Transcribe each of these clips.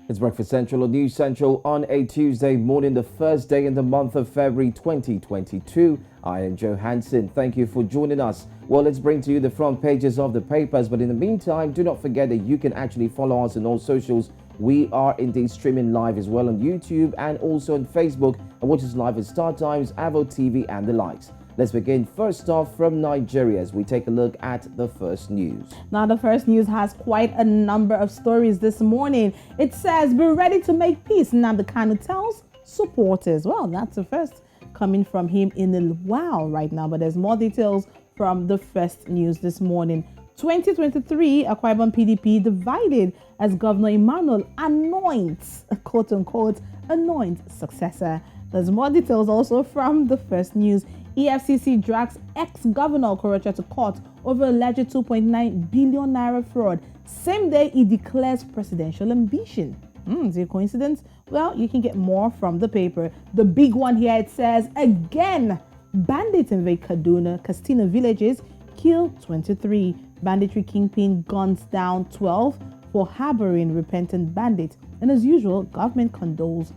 It's Breakfast Central on News Central on a Tuesday morning, the first day in the month of February 2022. I am Joe Hansen. Thank you for joining us. Well, let's bring to you the front pages of the papers. But in the meantime, do not forget that you can actually follow us on all socials. We are indeed streaming live as well on YouTube and also on Facebook. And watch us live at Star Times, Avo TV and the likes. Let's begin first off from Nigeria as we take a look at the first news. Now, the first news has quite a number of stories this morning. It says, be ready to make peace. Nnamdi Kanu tells supporters. Well, that's the first coming from him in a while right now. But there's more details from the first news this morning. 2023, Akwa Ibom PDP divided as Governor Emmanuel anoints, quote unquote, anoints successor. There's more details also from the first news. EFCC drags ex-governor Okorocha to court over alleged 2.9 billion naira fraud. Same day he declares presidential ambition. Is it a coincidence? Well, you can get more from the paper. The big one here, it says, again, bandits invade Castina villages, kill 23. Banditry kingpin guns down 12 for harboring repentant bandits. And as usual, government condoles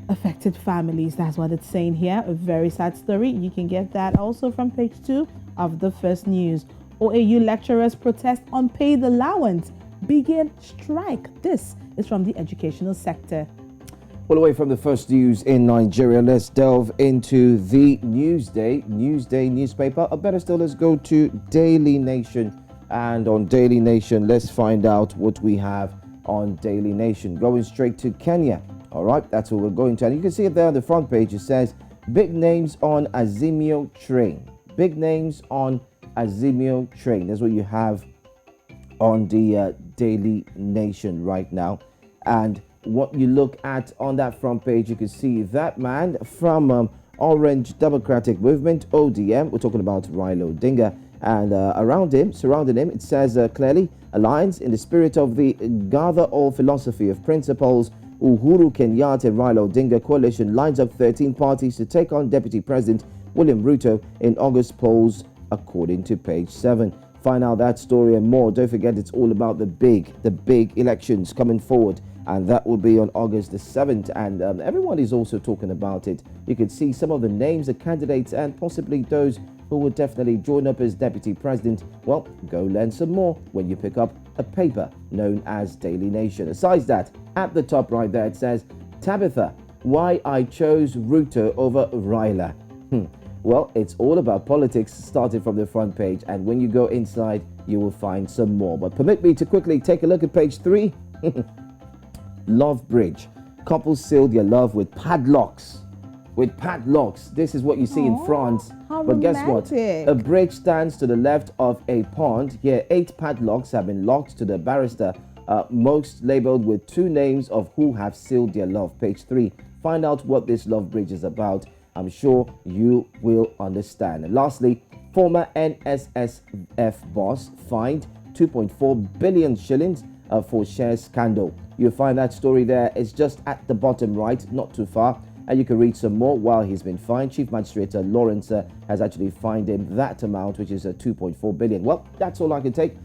affected families. That's what it's saying here. A very sad story. You can get that also from page 2 of the first news. OAU lecturers protest unpaid allowance. Begin strike. This is from the educational sector. All the way from the first news in Nigeria, let's delve into the Newsday newspaper. Or better still, let's go to Daily Nation. And on Daily Nation, let's find out what we have on Daily Nation. Going straight to Kenya. All right, that's what we're going to. And you can see it there on the front page. It says, big names on Azimio train. Big names on Azimio train. That's what you have on the Daily Nation right now. And what you look at on that front page, you can see that man from Orange Democratic Movement, ODM. We're talking about Raila Odinga. And surrounding him, it says clearly, Alliance in the spirit of the gather all philosophy of principles. Uhuru Kenyatta and Raila Odinga coalition lines up 13 parties to take on Deputy President William Ruto in August polls, according to page 7. Find out that story and more. Don't forget, it's all about the big elections coming forward, and that will be on August the 7th. And everyone is also talking about it. You can see some of the names, the candidates, and possibly those who will definitely join up as Deputy President. Well, go learn some more when you pick up a paper known as Daily Nation. Besides that, at the top right there, it says, Tabitha, why I chose Ruto over Raila. Well, it's all about politics, starting from the front page. And when you go inside, you will find some more. But permit me to quickly take a look at page 3. Love Bridge. Couples sealed their love with padlocks. This is what you see in France. But guess what? A bridge stands to the left of a pond. Here, 8 padlocks have been locked to the barrister, most labeled with 2 names of who have sealed their love. Page 3. Find out what this love bridge is about. I'm sure you will understand. And lastly, former NSSF boss fined 2.4 billion shillings for shares scandal. You'll find that story there. It's just at the bottom right, not too far. And you can read some more while he's been fined. Chief Magistrate Lawrence has actually fined him that amount, which is 2.4 billion. Well, that's all I can take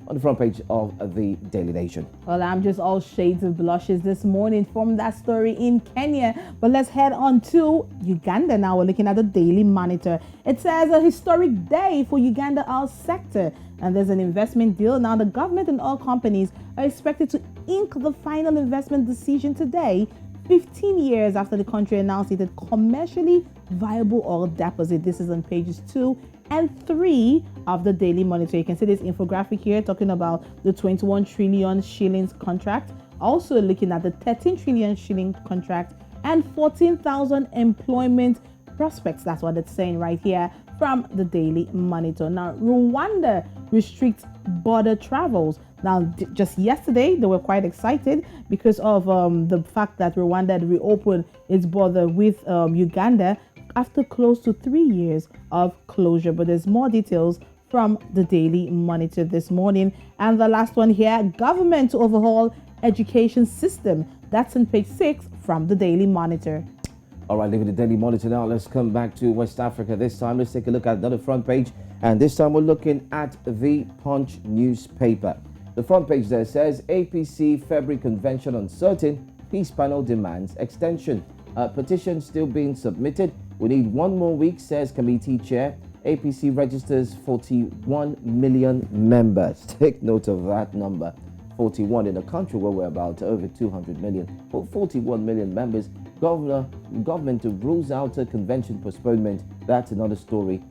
on the front page of the Daily Nation. Well, I'm just all shades of blushes this morning from that story in Kenya. But let's head on to Uganda now. We're looking at the Daily Monitor. It says a historic day for Uganda oil sector. And there's an investment deal. Now, the government and oil companies are expected to ink the final investment decision today, 15 years after the country announced it had commercially viable oil deposit. This is on pages 2 and 3 of the Daily Monitor. You can see this infographic here talking about the 21 trillion shillings contract, also looking at the 13 trillion shilling contract and 14,000 employment prospects. That's what it's saying right here from the Daily Monitor. Now, Rwanda restricts border travels. Now, just yesterday, they were quite excited because of the fact that Rwanda had reopened its border with Uganda after close to 3 years of closure. But there's more details from the Daily Monitor this morning. And the last one here, government to overhaul education system. That's on page 6 from the Daily Monitor. All right, leaving the Daily Monitor now. Let's come back to West Africa this time. Let's take a look at another front page. And this time we're looking at the Punch newspaper. The front page there says APC February convention uncertain, peace panel demands extension. Petition still being submitted. We need 1 more week, says committee chair. APC registers 41 million members. Take note of that number. 41 in a country where we're about over 200 million. But 41 million members. Government rules out a convention postponement. That's another story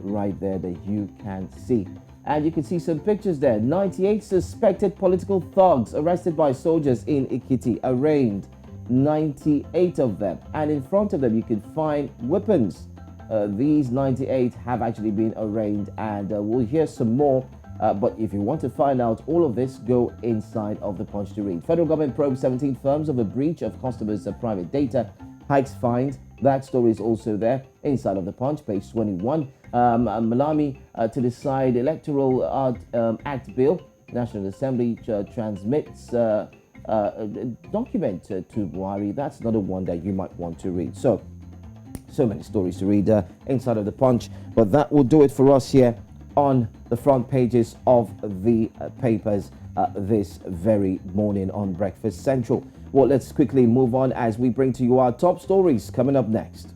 right there that you can see. And you can see some pictures there. 98 suspected political thugs arrested by soldiers in Ikiti, arraigned. 98 of them. And in front of them, you can find weapons. These 98 have actually been arraigned, and we'll hear some more. But if you want to find out all of this, go inside of the Punch to read. Federal government probes 17 firms over breach of customers' private data. Hikes fined. That story is also there inside of the Punch, page 21. Malami to decide Electoral Act Bill. National Assembly transmits document to Buhari. That's another one that you might want to read. So many stories to read inside of the Punch. But that will do it for us here on the front pages of the papers this very morning on Breakfast Central. Well, let's quickly move on as we bring to you our top stories coming up next.